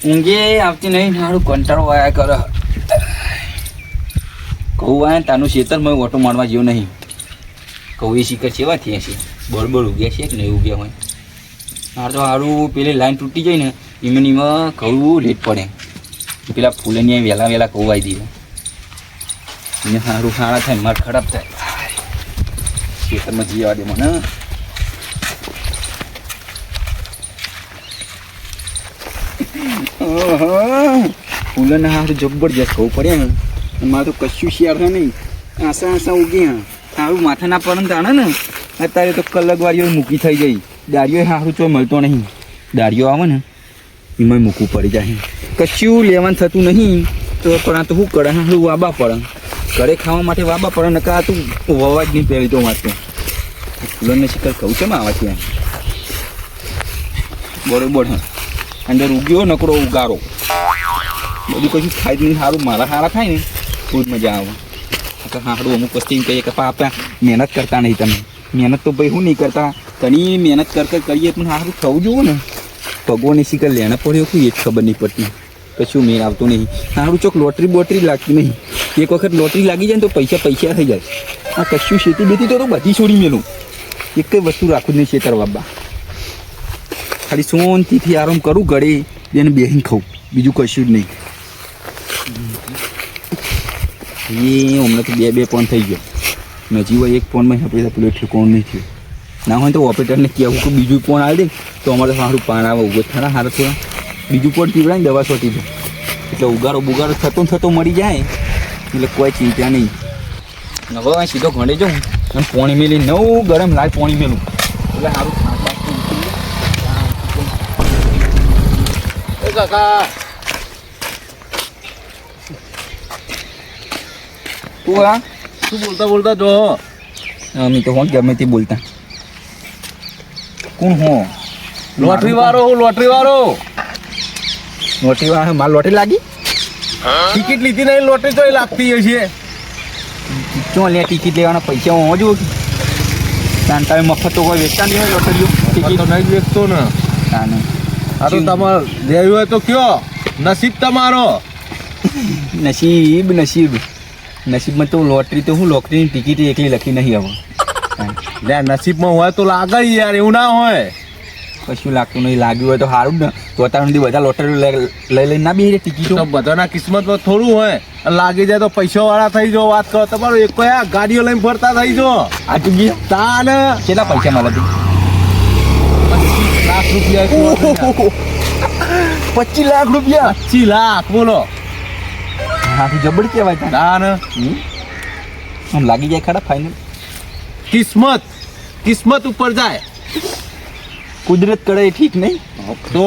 ઊંઘે આવતી નહીં, સારું કંટાળો આયા કર. કહું આયા તાનું ખેતરમાં ઓટો મારવા જેવું નહીં. કહું એ શિખર કેવા થયા છે, બળબળ ઉગ્યા છે કે નહીં ઉગ્યા હોય. હાર તો સારું પેલી લાઈન તૂટી જાય ને એમાં કહું લેટ પડે. પેલા ફૂલની વહેલા વહેલા કહું આવી દીધું એને સારું સારા થાય, માર ખરાબ થાય. ખેતરમાં જવા દે મને. ફૂલને સારું જબરજસ્ત કહું પડે ને. મારે તો કશું શિયાળ છે નહીં, આસા આસા ઉગી સારું માથા ના પડે તાણે ને. અત્યારે તો કલગવાળીઓ મૂકી થઈ જાય. દાળીઓ સારું ચો મળતો નહીં. દાળીઓ આવે ને એમાં મૂકવું પડી જાય. કશું લેવાનું થતું નહીં તો પણ આ તો શું કરે, સારું વાબા પડે. ઘરે ખાવા માટે વાબા પડે ને કા તું વવા જ નહીં પહેરી તો મારતો. ફૂલોને શિખર કહું છે માં આવાથી બરોબર. હા અંદર ઉગ્યો નકરો ઉગારો બધું કશું થાય જ નહીં. સારું મારા સારા થાય ને ખૂબ મજા આવે. સારું અમુક વસ્તુ એમ કહીએ કે આપણે મહેનત કરતા નહીં. તમે મહેનત તો ભાઈ શું નહીં કરતા, ઘણી મહેનત કરીએ પણ સારું થવું જોવું ને. ભગવાનની શિખર લેણા પડ્યો કોઈ એ જ ખબર નહીં પડતી. કશું મેળ આવતો નહીં. સારું ચોક લોટરી બોટરી લાગતી નહીં. એક વખત લોટરી લાગી જાય ને તો પૈસા થઈ જાય. આ કશું ખેતી બેતી તો બધી છોડી મેલું. એક કઈ વસ્તુ રાખું જ નહીં ખેતર બાબા. ખાલી શાંતિથી આરામ કરું ઘરે એને બેહીને ખાઉં, બીજું કશું જ નહીં. એ હમણાં તો બે ફોન થઈ ગયો. નજીક હોય એક ફોનમાં આપણે પેલો ઠેકોણ નહીં થયો. ના હોય તો ઓપરેટરને કહેવું કે બીજું ફોન આવી દે તો અમારે સારું પાન આવે ઉગો ખરા સારા થોડા. બીજું ફોન પીવડાય ને દવા છોટી દે એટલે ઉગારો બુગારો થતો મળી જાય એટલે કોઈ ચિંતા નહીં. હવે સીધો ઘરે જાઉં અને પાણી મેલી નવું ગરમ લાય પાણી મેલું એટલે સારું. કાકા તું હા શું બોલતા જો અમે તો હોં ગમે તે બોલતા. કોણ હો? લોટરી વાળો લોટરી વાળો માર લોટરી લાગી? ટિકિટ લીધી નહીં, લોટરી તો લાગતી હશે. ચો લે ટિકિટ લેવાના પૈસા હું જો તમે મફત તો કોઈ વેચતા નહીં હોય લોટરીઓ. ટિકિટ તો નહીં જ વેચતો ને. આ તો તમારે લેવી હોય તો કયો, નસીબ તમારો. નસીબમાં તો લોટરી તો હું લોટરીની ટિકિટ એકલી લખી નહીં હવે. લે નસીબમાં હોય તો લાગે યાર, એવું ના હોય. કશું લાગતું નહીં. લાગ્યું હોય તો સારું ને. તો અત્યાર સુધી બધા લોટરી લઈ ના બી ટિકિટો. તો બધાના કિસ્મતમાં થોડું હોય, લાગી જાય તો પૈસા વાળા થઈ જાઓ. વાત કરો તમારું એક ગાડીઓ લઈને ફરતા થઈ જાઓ. આ તું ગયા તા ને કેટલા પૈસા મળે? 25 લાખ રૂપિયા. 25 લાખ બોલો. હા જબર કહેવાય. તા ને આમ લાગી જાય ખરા ફાઇનલ. કિસ્મત ઉપર જાય. કુદરત કરે એ ઠીક નહીં તો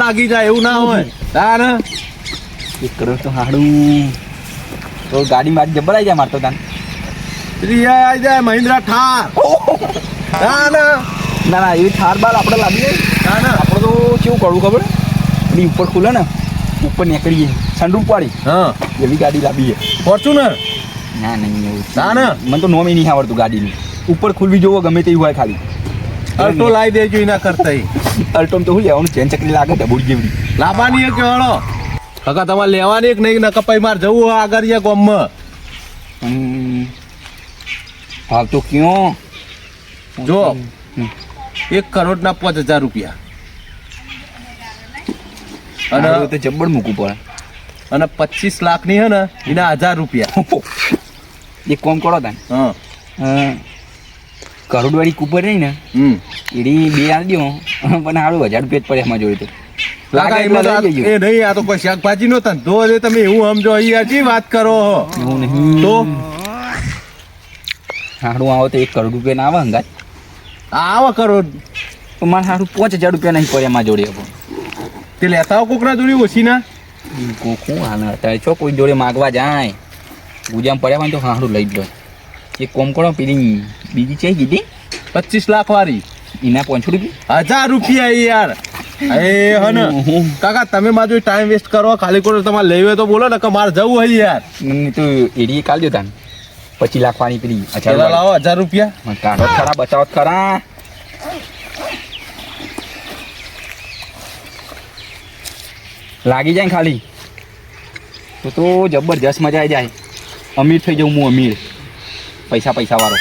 લાગી જાય એવું ના હોય. તાર 1 કરોડ તો હાડું તો ગાડી મારી જબર આવી જાય મારતો તાન. આવી જાય મહિન્દ્રા થાર. ના એવી થાર બાર આપણે લાવીએ. આપણે તો કેવું કરવું ખબર? એની ઉપર ખુલે ને ઉપર નીકળીએ સનરૂફ પાડી. હા એવી ગાડી લાવીએ. ફોર્ચ્યુનર ના નહીં એવું ના ને મને તો નોમ નહીં આવડતું ગાડીની. ઉપર ખુલવી જોવો ગમે તેવી હોય ખાલી. અલ્ટો લાવી દેજો એના કરતા. અલ્ટોમ તો શું લેવાનું? ચેન ચકરી લાગે ડબુડ જેવડી લાવવાની કે વાળો કાકા તમારે લેવાની એક નહીં. કપાઈ માર જવું હોય આગળ ગામમાં. ભાવ તો ક્યાં જો 1 કરોડના 5000 રૂપિયા. અને તો જબ્બર મૂકવું પડે. અને 25 લાખની હે ને એના 1000 રૂપિયા. એક કોમ કરો તાન. હા કરોડવાળી કૂપર રહી ને એડી 2 આલ દો પણ સારું 1000 રૂપિયા જ પડે એમાં જોયું તો. એ નહીં આ તો કોઈ શાકભાજી નો ધંધો છે. તમે એવું સમજો અહીંયા વાત કરો એવું નહીં તો સારું આવો તો 1 કરોડ રૂપિયા ના આવે હંગાત. આવા કરોડ તો મારે સારું 5000 રૂપિયા નહીં પડે એમાં જોડે. તે લેતા આવો કોકના જોડે ઓછી ના કોકું હાલ અત્યારે છો કોઈ જોડે માગવા જાય ગુજામ પડ્યા હોય તો સારું લઈ જ લો. એક કોમ કરો પેલી બીજી છે કીધી 25 લાખ વાળી એના 500 રૂપિયા 1000 રૂપિયા યાર. એ હને કાકા તમે મારો ટાઈમ વેસ્ટ કરો ખાલી કરો. તમારે લેવી હોય તો બોલો ને કે મારે જવું હોય યાર. તો એડી કાલ જો તાન 25 લાખ વાળી પેલી પેલા લાવો 1000 રૂપિયા. કાઢો ખરા, બચાવો તો ખરા. લાગી જાય ને ખાલી તો જબરજસ્ત મજા આવી જાય. અમીર થઈ જાઉં હું, અમીર, પૈસા વાળો.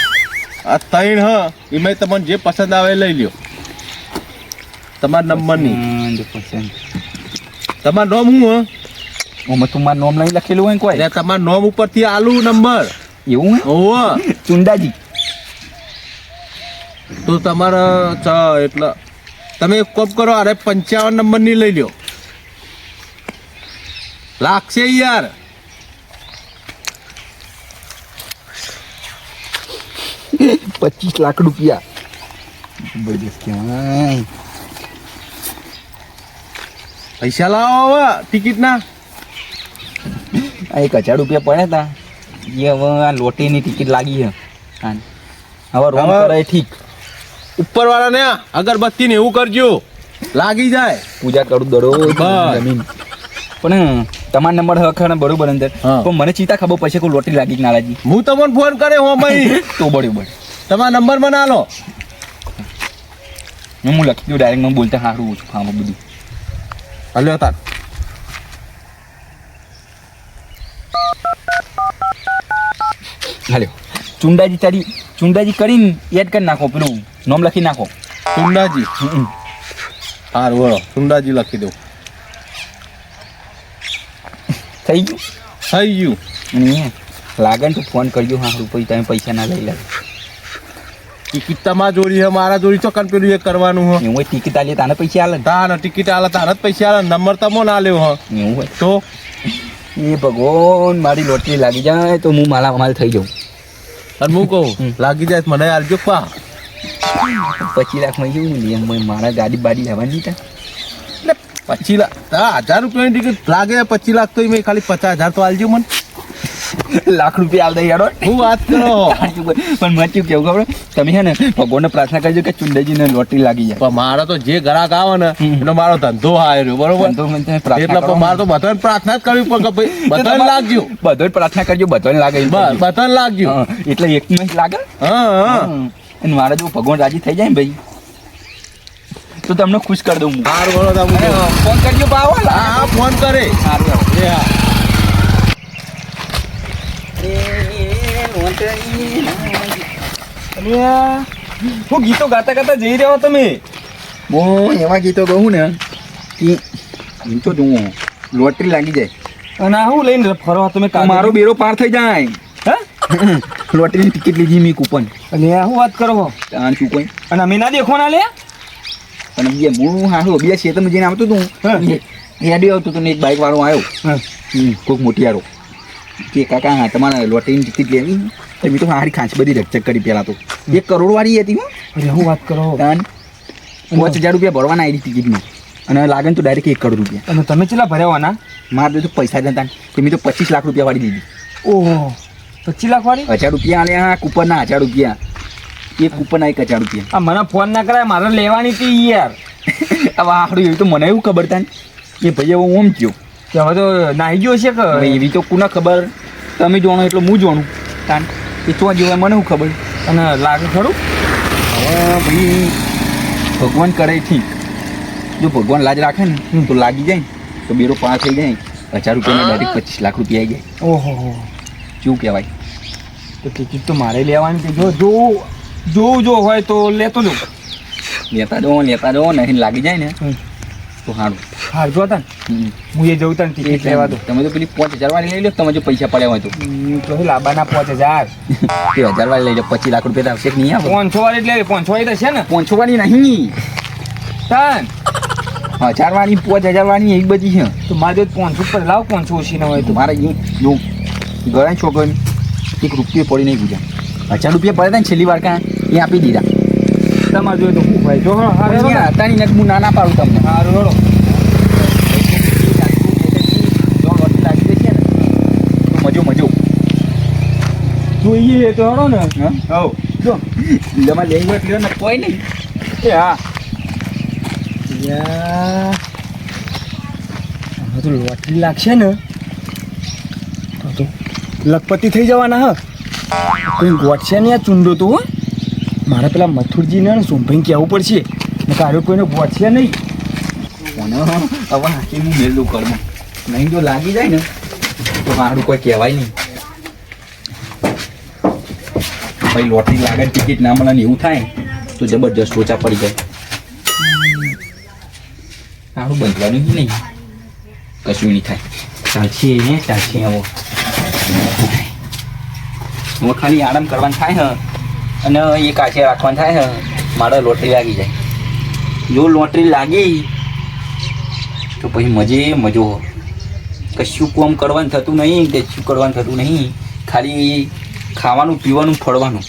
આ 3 હ એમાં તમને જે પસંદ આવે એ લઈ લ્યો. તમારા નંબરની તમારું નામ શું હ? ઓમાં તું મારું નામ નહીં લખેલું હોય ને કોઈ? એટલે તમારા નામ ઉપરથી આલુ નંબર. એવું હે? ઓહો, ચુંડાજી. તો તમારા એટલે તમે એક કોપ કરો, અરે 55 નંબરની લઈ લ્યો. લાગશે યાર. ₹25 લાખ. જબરજસ્ત કહેવાય. પૈસા લાવો હવે ટિકિટ ના. આ 1000 રૂપિયા પડ્યા હતા એ હવે આ લોટીની ટિકિટ લાગી છે. હવે રોમ કરે ઠીક. ઉપર વાળા ને અગરબત્તી ને એવું કરજો, લાગી જાય. પૂજા કરું દરરોજ જમીન. પણ તમારો નંબર હખર બરોબર અંદર, પણ મને ચિંતા ખબર પડશે કે લોટરી લાગી કે ના લાગી. હું તમને ફોન કરે હો ભાઈ. તો બરોબર તમારો નંબર મને આલો. હું લખી દઉં ડાયરેક્ટ. મને બોલતા સારું ઓછું ખાવા બધું. હલ્યો તાર. હાલ્યો. ચુંડાજી કરીને એડ કરી નાખો, પેલું નામ લખી નાખો. સુંદાજી. સારું વળો, સુંદાજી લખી દઉં. થઈ ગયું? થઈ ગયું. અને લાગે ને તો ફોન કરજો. હા રૂપિયા તમે પૈસા ના લઈ લાગે. ટિકિટ તમારા જોડી હે, મારા જોડી ચોકન પેલું એ કરવાનું હો. એવું હોય ટિકિટ આલીએ તાને પૈસા આલે. તાને ટિકિટ આલે તાને જ પૈસા આલે. નંબર તમો ના લેવો હો. એવું હોય તો એ ભગવાન, મારી લોટરી લાગી જાય તો હું માલ થઈ જાઉં. અને હું કહું લાગી જાય મને આલજો પા. 25 લાખમાં જેવું ને એમ મારા ગાડી બાડી લેવાની હતા. એટલે 25 લાખ 1000 રૂપિયાની ટિકિટ લાગે. 25 લાખ તો મેં ખાલી 50,000 તો આલજો મને. લાખ રૂપિયા આલ દઈ યાર. હું વાત કરો. પણ મેં કેવું ખબર, તમે છે ને ભગવાનને પ્રાર્થના કરજો કે ચુંડાજીને લોટરી લાગી જાય. પણ મારા તો જે ગ્રાહક આવે ને એનો મારો ધંધો હાર્યો બરોબર. એટલે પણ મારે તો બધાને પ્રાર્થના જ કરવી પડે કે ભાઈ બધાને લાગજો. બધો પ્રાર્થના કરજો, બધાને લાગે. બધાને લાગજો. એટલે એક માં લાગે. હા. અને મારા જો ભગવાન રાજી થઈ જાય ને ભાઈ તો તમને ખુશ કરી દઉં. સારું બોલો તમે ફોન કરજો બાવો. હા ફોન કરે. સારું. હું ગીતો ગાતા જઈ રહ્યો તમે? હું એવા ગીતો કહું ને કે ગીતો જોઉં લોટરી લાગી જાય. અને હું લઈને ફરવા તમે? મારો બેડો પાર થઈ જાય. હા, લોટરીની ટિકિટ લીધી મેં કૂપન. અને શું વાત કરો? શું કોઈ અને અમે ના દેખો ના લે. અને બે હું હારું બે છે તમે જઈને આવતું હતું. હેડી આવતું હતું ને એક બાઇક વાળો આવ્યો, કોઈક મોટિયારો, કે કાકા હા તમારે લોટરીની ટિકિટ લેવી? મેં તો હારી ખાંચ બધી રકચક કરી. પહેલાં તો 1 કરોડ વાળી હતી. અરે હું વાત કરો. 5000 રૂપિયા ભરવાના આવી ટિકિટમાં, અને લાગે ને તો ડાયરેક્ટ 1 કરોડ રૂપિયા. અને તમે કેટલા ભર્યાવાના? મારે તો પૈસા જ નતા કે મેં તો 25 લાખ રૂપિયા વાળી દીધી. ઓહો, 25 લાખ વાળી? 1000 રૂપિયા આલ્યા કૂપનના. 1000 રૂપિયા એક કૂપન આવી. 1000 રૂપિયા. મને ફોન ના કરાય, મારે લેવાની હતી યાર. હવે આખડું એવી તો મને એવું ખબર હતા ને કે ભાઈ હવે ઓમ થયો કે હવે તો નાહી ગયો છે કે એવી તો કોને ખબર. તમે જાણો એટલે હું જાણું તાન એ ચો જોવાય મને શું ખબર. અને લાગે ખરું હવે ભાઈ ભગવાન કરે ઠીક. જો ભગવાન લાજ રાખે ને તો લાગી જાય ને તો બેરો પાર થઈ જાય. 1000 રૂપિયાના ડાયરેક્ટ 25 લાખ રૂપિયા આવી જાય. ઓહો, શું કહેવાય. તો ટિકિટ તો મારે લેવાની છે. જો હોય તો લેતો જો. લેતા જો નહીં લાગી જાય ને તો સારું. હાર જો હતા ને હું એ જવું તા ટિકિટ લેવા દો. તમે તો પેલી 5000 વાળી લઈ લો. તમે જો પૈસા પડ્યા હોય તો લાંબાના 5000 તે 1000 વાળી લઈ લો. 25 લાખ રૂપિયા આવશે કે નહીં આવે? 500 વાળી એટલે 500 વાળી તો છે ને. 500 વાળી નહીં તાન 1000 વાળી 5000 વાળી એક બધી છે. તો મારે 500 પર લાવ. 500 ઓછી ના હોય તો મારે જો ગળાય છોકરો એક રૂપિયો પડી નહીં ગુજા. 1000 રૂપિયા પડ્યા ને છેલ્લી વાર કાં એ આપી દીધા. તમારે જોઈએ તો શું ભાઈ જો તારી નથી હું નાના પાડું તમને. સારું હળો લાગી જશે ને તો મજો જોઈએ તો હળો ને. હા જો તમારે લેવું એટલે ને કોઈ નહીં. એ હા હવે તો લોટરી લાગશે ને તો લખપતિ થઈ જવાના. હા કોઈ ગોઠશે નહીં આ ચૂંડો તો હો. મારે પેલા મથુરજીને ને સોમભાઈને કહેવું પડશે ને કારો કોઈને ગોઠશે નહીં. કોને હવે હાથી હું મેલું કરું નહીં જો લાગી જાય ને તો મારું કોઈ કહેવાય નહીં. ભાઈ લોટરી લાગે ટિકિટ ના મળે ને એવું થાય તો જબરજસ્ત લોચા પડી જાય. સારું બંધવાનું જ નહીં, કશું નહીં થાય. ચાલશે હવે હવે ખાલી આરામ કરવાનું થાય હ અને એ કાચે રાખવાનું થાય હ. મારે લોટરી લાગી જાય. જો લોટરી લાગી તો પછી મજો હો. કશું કામ કરવાનું થતું નહીં, કશું કરવાનું થતું નહીં, ખાલી ખાવાનું પીવાનું ફરવાનું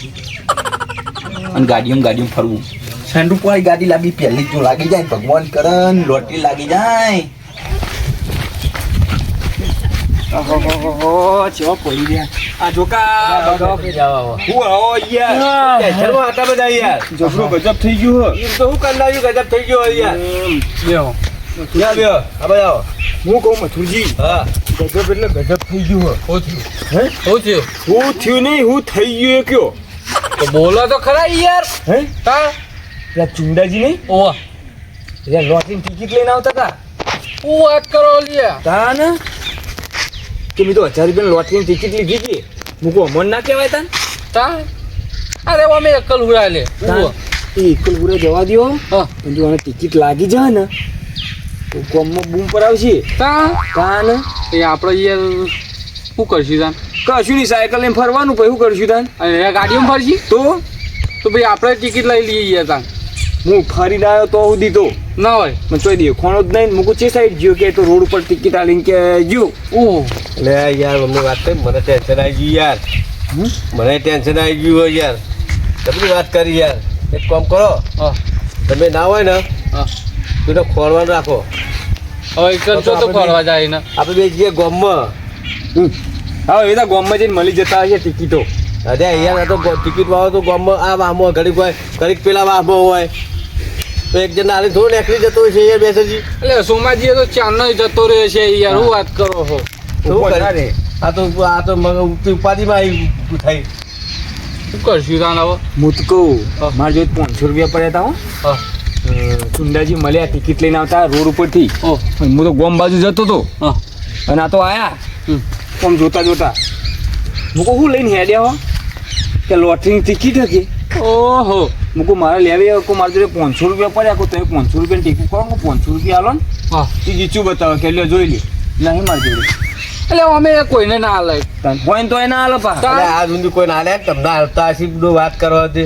અને ગાડીઓમાં ફરવું. ઠંડુ પાણી ગાડી લાગી પહેલી જો લાગી જાય ભગવાન કરન લોટરી લાગી જાય. ચેવા પડી ગયા આ જોકા જબરો ગજબ થઈ ગયું હું કહું મથુરજી ગજબ એટલે ગજબ થઈ ગયું હું થયું નહીં હું થઈ ગયું એ કયો તો બોલો તો ખરા યાર. હે તા પેલા ચુંડાજી નહીં ઓવા એટલે લોટરીની ટિકિટ લઈને આવતા હતા હું વાત કરો લ્યા. તા ને કે મેં તો 1000 રૂપિયાની લોટરીની ટિકિટ લીધી હતી મૂકો અમન ના કહેવાય તા તા અરે અમે અક્કલ ઉડા લે. ઉવા એ એકલપુરે જવા દો હા પણ જો આને ટિકિટ લાગી જાય ને તો કોમમાં બૂમ પર આવશે તા તા ને એ આપણે યાર શું કરશું તાન? કશું નહીં સાયકલ લઈને ફરવાનું પછી શું કરશું તાન અને એ ગાડીમાં ફરશી તો ભાઈ આપણે ટિકિટ લઈ લઈએ યાર તાન. હું ફરીને આવ્યો તો સુધી તો ના હોય મને ચોઈ દેખાણો જ નહીં મૂકું ચે સાઈડ ગયો કે તો રોડ ઉપર ટિકિટ આલીને કે ગયો ઓહ એટલે યાર મમ્મી વાત કરી મને ટેન્શન આવી ગયું યાર. મને ટેન્શન આવી ગયું હોય યાર. તમે વાત કરી યાર. એક કામ કરો હા તમે ના હોય ને હા તો ખોરવાનું રાખો. હવે એક જ તો ફરવા જાય ને આપણે બે જઈએ ગામમાં. હા એ તો ગામમાં જઈને મળી જતા હશે ટિકિટો અરે યાર આ તો ટિકિટ વાળો તો ગામમાં આ વાહમાં ઘડીક હોય ઘડીક પેલા વાહમાં હોય તો એક જણ આલી થોડું નીકળી જતો હોય છે યાર બેસરજી. એટલે સોમાજી તો ચાંદનો જતો રહે છે યાર. હું વાત કરો છો? શું કરે આ તો ઉપાધિમાં આવી થઈ. શું કરશું તાન હવે? હું તો કહું મારે જો 500 રૂપિયા પડ્યા હતા હો હા ચુંડાજી મળ્યા ટિકિટ લઈને આવતા રોડ ઉપરથી ઓહ હું તો ગોમ બાજુ જતો હતો હા અને આ તો આયા હમ. આમ જોતા જોતા મૂકો હું લઈને હેડ્યા હો કે લોટરીની ટિકિટ હતી ઓહો મૂકો મારે લેવી કો મારે જોડે 500 રૂપિયા પડ્યા કો તમે 500 રૂપિયાની ટિકિટ કરો 500 રૂપિયા આલો ને હા ટિકિટ બતાવો કે લ્યો જોઈ લે નહીં મારી જોડે એટલે અમે કોઈને ના હાલે. હોય તો એના આલો પા અરે આ સુધી કોઈ ના લે તમને હાલતા હસી બધું વાત કરવા દે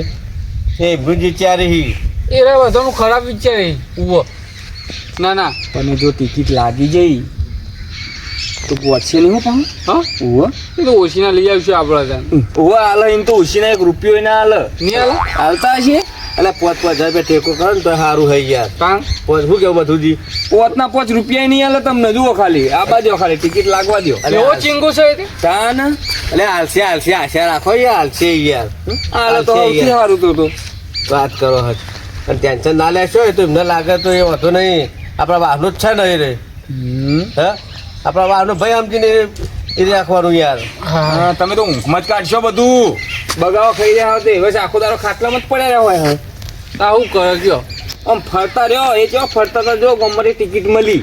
એ ભૂજી ચારી એ રે બધાનું ખરાબ વિચારે ઉભો ના ના તમે જો ટિકિટ લાગી જઈ તો પહોંચશે નહીં હું પાછું હા ઓહો એ તો ઓછીના લઈ આવશું આપણે ત્યાં. ઓહો હાલ એમ તો ઓછીના 1 રૂપિયો ના હાલ નહીં હાલે હાલતા હશે એટલે 5,000 રૂપિયા ટેકો કરો ને તો સારું હોય યાર. તાન શું કેવું બધું પોતના 5 રૂપિયા નહીં હાલે તમને જુઓ ખાલી આ બાજુ ખાલી ટિકિટ લાગવા દો એવો ચીંગુ છે એ તે? તાન એટલે હાલશે આશા રાખો યાર હાલશે યાર. હાલે તો હાલશે સૌથી યાર. સારું તો વાત કરો હજ અને ટેન્શન ના લેશો એ તો એમને લાગે તો એ વાંધો નહીં આપણા વાહનો જ છે ને એ રે હા આપણા વાહનો ભાઈ સમજીને એ રાખવાનું યાર. હા તમે તો ઊંઘમાં જ કાઢશો બધું બગાવો ખાઈ રહ્યા હોય તો હવે આખો દારો ખાટલામાં જ પડ્યા રહ્યા હોય હવે આવું કરે કયો આમ ફરતા રહ્યો એ કેવો ફરતા હતા જો ગમરી ટિકિટ મળી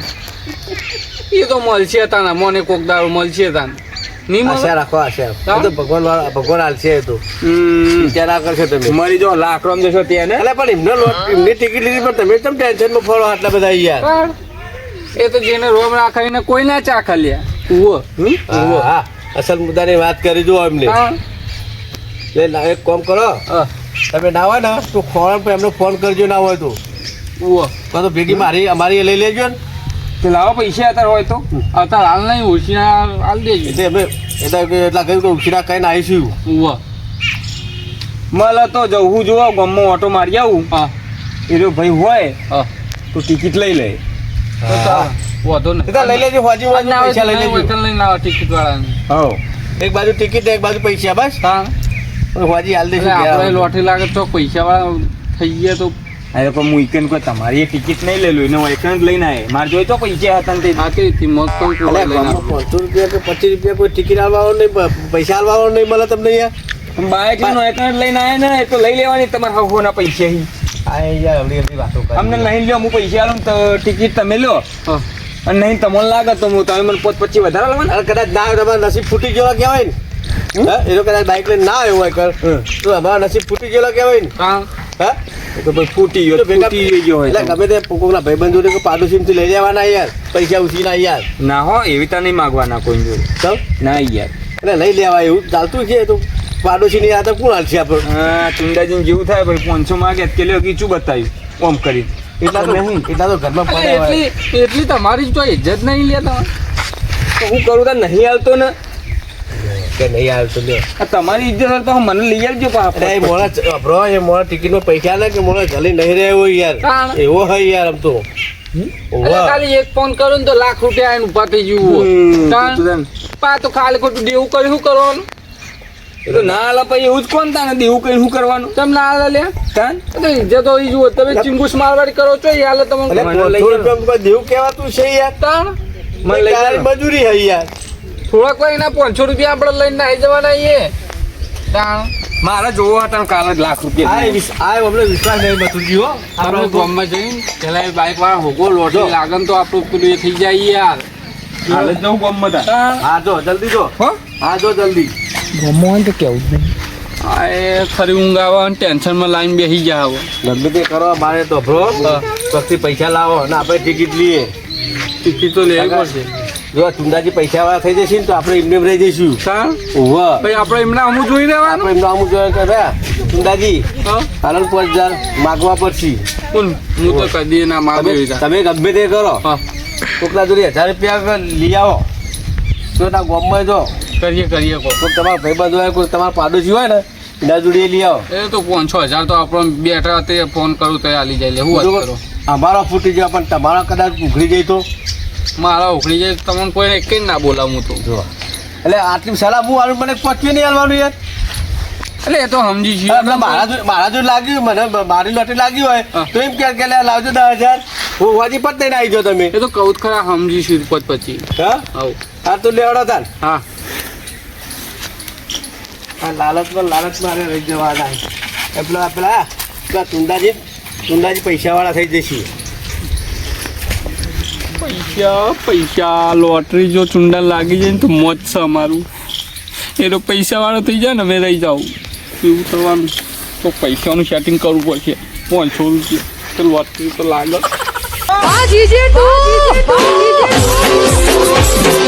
એ તો મળશે તાના મને કોક દારૂ મળશે તાન નહીં આશા મળે રાખો આશા. હા? એ તો ભગવાન હાલશે એ તો વિચાર ના કરશો તમે. મરી જો લાકડમ જશો ત્યાં ને એટલે પણ એમની ટિકિટ લીધી પણ તમે કેમ ટેન્શનમાં ફરો આટલા બધા યાર. પણ એ તો જેને રોમ રાખાઈને કોઈ ના ચાખા લ્યા ઉવો હા, હા અસલ મુદ્દાની વાત કરી દો એમને. હા એક કામ કરો તમે ના હોય ને તો ખોરાક પર એમને ફોન કરજો ના હોય તો ઉવો કાં તો ભેગી અમારી લઈ લેજો ને. તે લાવો પૈસા અત્યારે હોય તો અત્યારે હાલ નહીં ઓછીના હાલ દેજો એટલે અમે એટલા કહ્યું કે ઉછીના કહીને આવીશું. ઉવો મળે તો જવું જોવા ગમમાં ઓટો મારી આવું હા એ જો ભાઈ હોય હા તો ટિકિટ લઈ લે તો ચાલો. વાંધો નહીં. એ તો લઈ લેજો હોજી હોજી પૈસા લઈ લેજો. લઈને આવો ટિકિટ વાળાને હા એક બાજુ ટિકિટ એક બાજુ પૈસા બસ તાન હોજી હાલ એટલે દઈશું ઘેર આપણે આવો. લોટરી લાગે તો પૈસા વાળા થઈ ગયા તો અરે પણ હું એકન કોઈ તમારી એ ટિકિટ નહીં લેલું એને હું એકન જ લઈને આવે મારે જોઈ તો પૈસા હતા ને તે આ કેવી કિંમત પણ અલ્યા, લઈને ગામમાં 500 રૂપિયા કે 25 રૂપિયા કોઈ ટિકિટ આલવાનો નહીં પૈસા આલવાનો નહીં મળે તમને યાર. બાઇક લઈને આયા ને એ તો લઈ લેવાની તમારા હવોના પૈસા હી. આ યાર હમણાં વાતો કરી અમને નહીં લ્યો હું પૈસા આલું તો ટિકિટ તમે લો હા. અને નહીં તમને લાગે તો હું તમે મને 5-25 વધારે લાવવાના. અરે કદાચ ના હોય તમારા નસીબ ફૂટી ગયેલો કહેવાય ને હા એ તો કદાચ બાઇક લઈને ના આવ્યો હોય કર તો અમારા નસીબ ફૂટી ગયેલો કહેવાય ને હા હા એ તો ભાઈ ફૂટી ગયો તો ભેગા- ફૂટી ગયો હોય એટલે તો. ગમે તે કોકના ભાઈબંધ જોડે કે પાડોશીમાંથી લઈ લેવાના યાર પૈસા ઉછીના યાર ના હો એવી તો નહીં માગવાના કોઈ જોડે. ચાલ ના યાર એટલે લઈ લેવાય એવું ચાલતું છે તો પાડોશીની યાદ કોણ હાલશે આપણે હા ચુંડાજીને જેવું થાય ભાઈ 500 માગે કે લ્યો કીચું બતાવ્યું ઓમ કરી. એટલા તો એટલા તો ઘરમાં પડે હોય એટલી તમારી તો ઇજ્જત નહીં લે તમે. તો હું કરું તો નહીં હાલતો ને કે નહીં આવતો લ્યો આ તમારી ઇજ્જત હોય તો મને લઈ આવજો પાછા. અરે એ મોડા બ્રો એ મોડા ટિકિટમાં પૈસા લે કે મોડા જલી નહીં રહ્યો યાર તાણ. એવો હોય યાર આમ તો અરે ખાલી એક ફોન કરો ને તો લાખ રૂપિયા એને ઉભા થઈ જવું તાણ. પા તો ખાલી ખોટું દેવું કર્યું શું કરવાનું? એ તો ના હાલે પછી એવું જ કોણ તાને દેવું કઈ શું કરવાનું તમે ના હાલે લે તાન તો ઇજ્જત હોય જુઓ તમે ચિંગુસ મારવાડી કરો છો એ હાલે તમે એટલે મને લઈ 500 રૂપિયામાં કોઈ દેવું કહેવાતું છે યાર તાણ. મને લઈ તારી જાઓ. મજૂરી હે યાર થોડાક વાર એના 500 રૂપિયા આપણે લઈને નાઈ જવાના એ તાણ. મારે જોવો હતા કાલે જ લાખ રૂપિયા આ અમને વિશ્વાસ નહીં બતુજી હો આપણે ગામમાં જઈને પેલા એ બાઈક વાળા હોગો લોટરી લાગે ને તો આપણું પેલું એ થઈ જાય યાર હાલ જ જવું ગમ હતા. તાણ. હા જો જલ્દી જો હો હા જો જલ્દી આ એ ફરી ઊંઘ આવે અને ટેન્શનમાં લાઈન બેસી જાય હવે ગમે તે કરો મારે તો બ્રો પછી પૈસા લાવો ને આપણે ટિકિટ લઈએ ટિકિટ તો લેવી પડશે જો ચુંદાજી પૈસા વાળા થઈ જશે ને તો આપણે એમને એમ રહી જઈશું તાણ. ઓવા ભાઈ આપણે એમને અમુક જોઈ રહેવાનું આપણે એમનું આમ જોઈએ કે ભાઈ ચુંદાજી હા હાલન 5000 માગવા પડશે હું તો કદી ના માગું તમે તમે ગમે તે કરો હા કોકના જોડે 1000 રૂપિયા લઈ આવો તો ના ગોમમાં જો કરીએ કહો તો તમારા ભાઈબંધ હોય કોઈ તમારા પાડોશી હોય ને એના જોડે લઈ આવો એ તો 5-6 હજાર તો આપણને બેઠા તે ફોન કરું તો આલી જાય લે હું વાત કરો અમારો ફૂટી જાય પણ તમારા કદાચ ઉઘડી જાય તો મારા ઉખડી જાય તમને કોઈને એક ના બોલાવું તો જો એટલે આટલી સલાહ હું આલું મને પચવી નહીં હાલવાનું યાર એટલે એ તો સમજી છીએ એટલે મારા જો લાગ્યું મને મારી લોટરી લાગી હોય હા. તો એમ કે લે લાવજો 10000 હું વાજી પત લઈને આવી જાઓ તમે એ તો કહું જ ખરા સમજી છીએ પછી હા આવું હા તો લેવડો તાર હા આ લાલચ મારે રહી જવાના એ પેલા ચુંદાજી પૈસાવાળા થઈ જશે પૈસા લોટરી જો ચુંડા લાગી જાય ને તો મોજ છે અમારું એ તો પૈસા વાળો થઈ જાય ને અમે રહી જાઉં એવું કરવાનું તો પૈસાનું સેટિંગ કરવું પડશે 500 રૂપિયા તો લોટરી તો લાગે Bom dia, Edu! Bom dia, Edu!